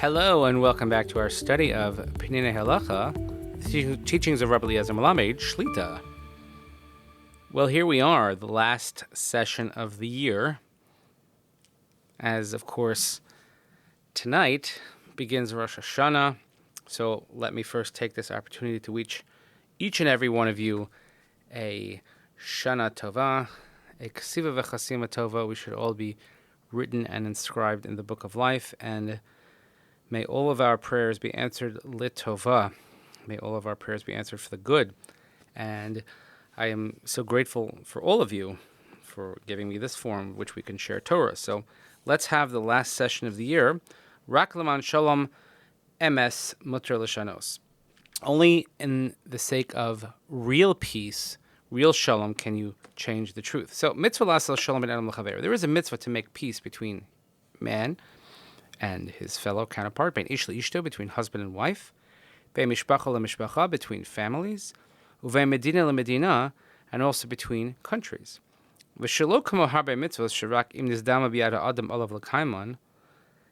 Hello and welcome back to our study of Peninei Halacha, the teachings of Rav Eliezer Melamed Shlit. Well, here we are, the last session of the year, as of course tonight begins Rosh Hashanah. So let me first take this opportunity to wish each and every one of you a Shana Tova, a Ksiva v'Chasima Tova. We should all be written and inscribed in the Book of Life, and may all of our prayers be answered litova. May all of our prayers be answered for the good. And I am so grateful for all of you for giving me this forum which we can share Torah. So let's have the last session of the year. Rak leman Shalom Emes Muter L'Shanos. Only in the sake of real peace, real Shalom, can you change the truth. So mitzvah lasel Shalom ben Adam l'chaver. There is a mitzvah to make peace between man and his fellow counterpart, bein ish leishto, between husband and wife, bein mishpacha lemishpacha, between families, uvein medina lemedina, and also between countries. V'shelo kamo harbe mitzvos shirak im nizdama biyad ha'adam olav l'kaiman.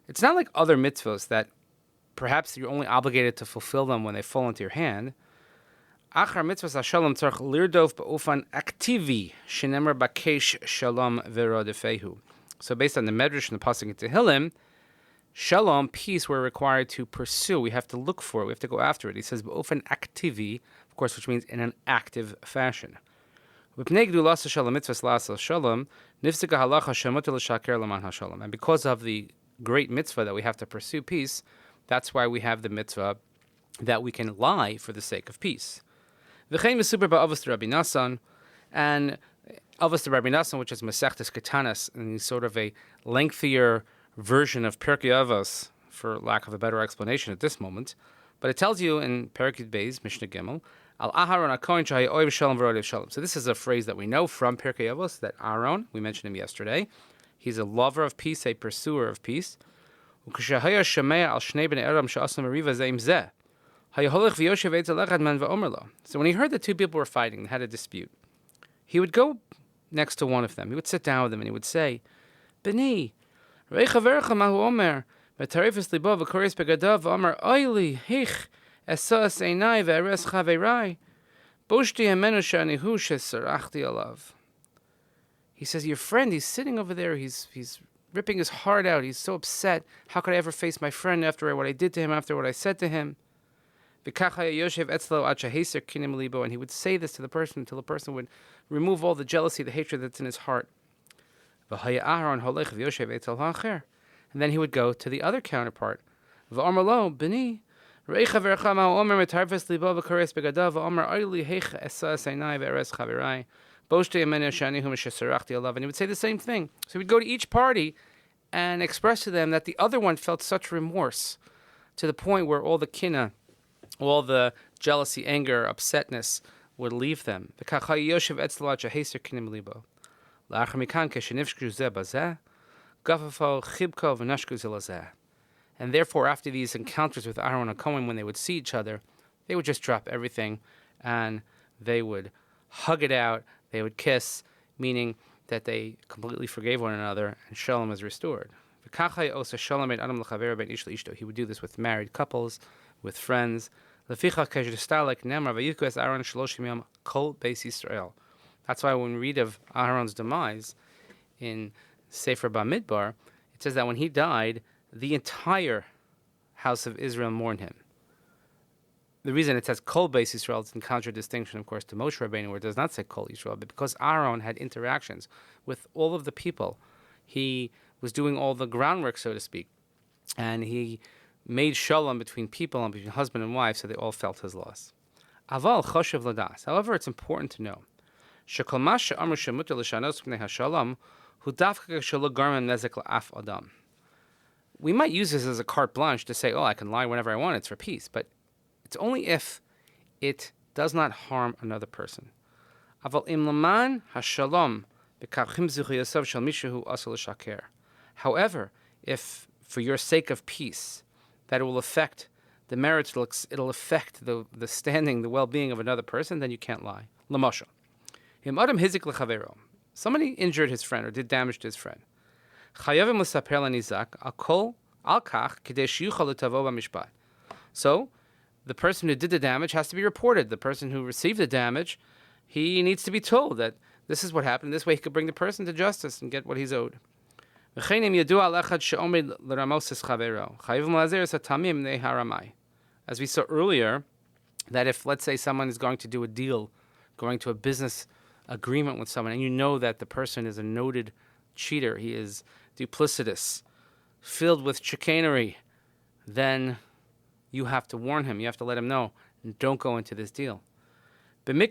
It's not like other mitzvos that perhaps you're only obligated to fulfill them when they fall into your hand. Achar mitzvos ha'shalom tzarich lirdov ba'ufan aktivi shenemar bakesh shalom v'rodefehu. So based on the Medrash and the pasuk in Tehillim, Shalom, peace, we're required to pursue. We have to look for it. We have to go after it. He says, "B'ofen aktivi," of course, which means in an active fashion. And because of the great mitzvah that we have to pursue peace, that's why we have the mitzvah that we can lie for the sake of peace. And Avos Rabbi Nassan, which is Masechtas Ketanas, and sort of a lengthier version of Pirkei Avos, for lack of a better explanation at this moment, but it tells you in Perek Beis, Mishnah Gimel, Al Aharon HaKohen Shahay Oiv Shalom V'Rodev Shalom. So this is a phrase that we know from Pirkei Avos, that Aaron, we mentioned him yesterday, he's a lover of peace, a pursuer of peace. So when he heard that two people were fighting, they had a dispute, he would go next to one of them, he would sit down with them, and he would say, Peninei, Rei chavercha mahu omer, v'tarifes libo v'koris begadav v'omer oili hich esas einai v'eres chaverai, boshti hemenu shanihu shesarachti alav. He says, your friend, he's sitting over there, he's ripping his heart out, he's so upset. How could I ever face my friend after what I did to him, after what I said to him? And he would say this to the person until the person would remove all the jealousy, the hatred that's in his heart. And then he would go to the other counterpart. Peninei, and he would say the same thing. So he would go to each party and express to them that the other one felt such remorse, to the point where all the kinna, all the jealousy, anger, upsetness would leave them. And therefore, after these encounters with Aaron and Cohen, when they would see each other, they would just drop everything and they would hug it out, they would kiss, meaning that they completely forgave one another, and Shalom is restored. He would do this with married couples, with friends. That's why when we read of Aaron's demise in Sefer Bamidbar, it says that when he died, the entire house of Israel mourned him. The reason it says Kol Beis Yisrael, it's in contradistinction, of course, to Moshe Rabbeinu, where it does not say Kol Yisrael, but because Aaron had interactions with all of the people, he was doing all the groundwork, so to speak, and he made shalom between people and between husband and wife, so they all felt his loss. Aval choshev ladas. However, it's important to know we might use this as a carte blanche to say, oh, I can lie whenever I want, it's for peace. But it's only if it does not harm another person. However, if for your sake of peace, that it will affect the marriage, it'll affect the standing, the well-being of another person, then you can't lie. L'moshe. Somebody injured his friend or did damage to his friend. Al kach kedei sheyuchal l'tavo b'mishpat. So, the person who did the damage has to be reported. The person who received the damage, he needs to be told that this is what happened. This way he could bring the person to justice and get what he's owed. As we saw earlier, that if, let's say, someone is going to do a deal, going to a business agreement with someone, and you know that the person is a noted cheater, he is duplicitous, filled with chicanery, then you have to warn him. You have to let him know, don't go into this deal. You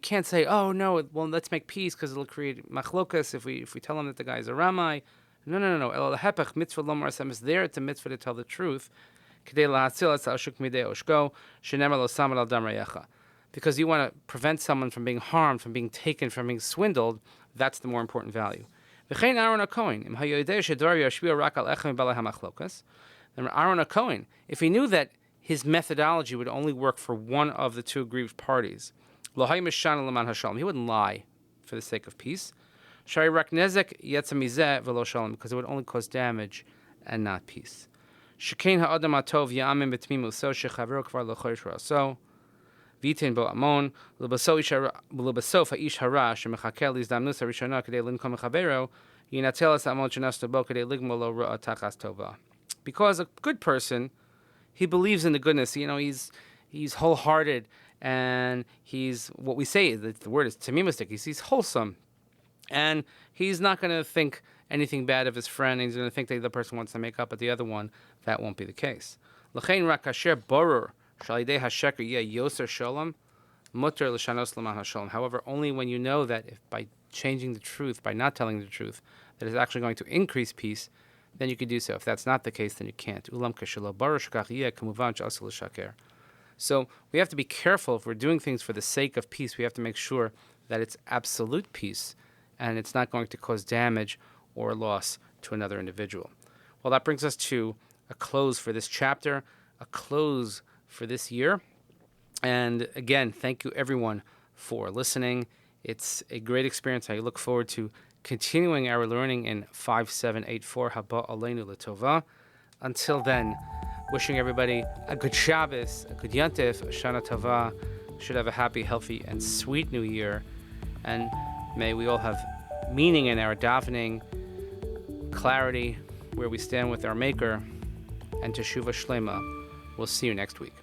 can't say, oh no, well, let's make peace because it'll create machlokas if we tell him that the guy is a ramai. No. It's there. It's a mitzvah to tell the truth. Because you want to prevent someone from being harmed, from being taken, from being swindled. That's the more important value. Then Aaron HaKohen, if he knew that his methodology would only work for one of the two aggrieved parties, he wouldn't lie for the sake of peace, because it would only cause damage and not peace. So, Vitin bo amon, l'besof ha'ish harash, shemechakel lizdamnus harishona kedei linkom mechavero, yinatzelas amon shenastu bo kedei ligmo lo ro'a tachas tova. Because a good person, he believes in the goodness. He's wholehearted, and he's what we say. The word is tamimistic. He's wholesome, and he's not going to think anything bad of his friend. He's going to think that the person wants to make up, but the other one, that won't be the case. L'chein rak kasher borur. However, only when you know that if by changing the truth, by not telling the truth, that is actually going to increase peace, then you can do so. If that's not the case, then you can't. So we have to be careful if we're doing things for the sake of peace. We have to make sure that it's absolute peace and it's not going to cause damage or loss to another individual. Well, that brings us to a close for this chapter, a close for this year. And again, thank you everyone for listening. It's a great experience. I look forward to continuing our learning in 5784 Haba Aleinu L'Tova. Until then, wishing everybody a good Shabbos, a good Yantif, a Shana Tova. Should have a happy, healthy, and sweet new year. And may we all have meaning in our davening, clarity, where we stand with our Maker, and Teshuvah Shlema. We'll see you next week.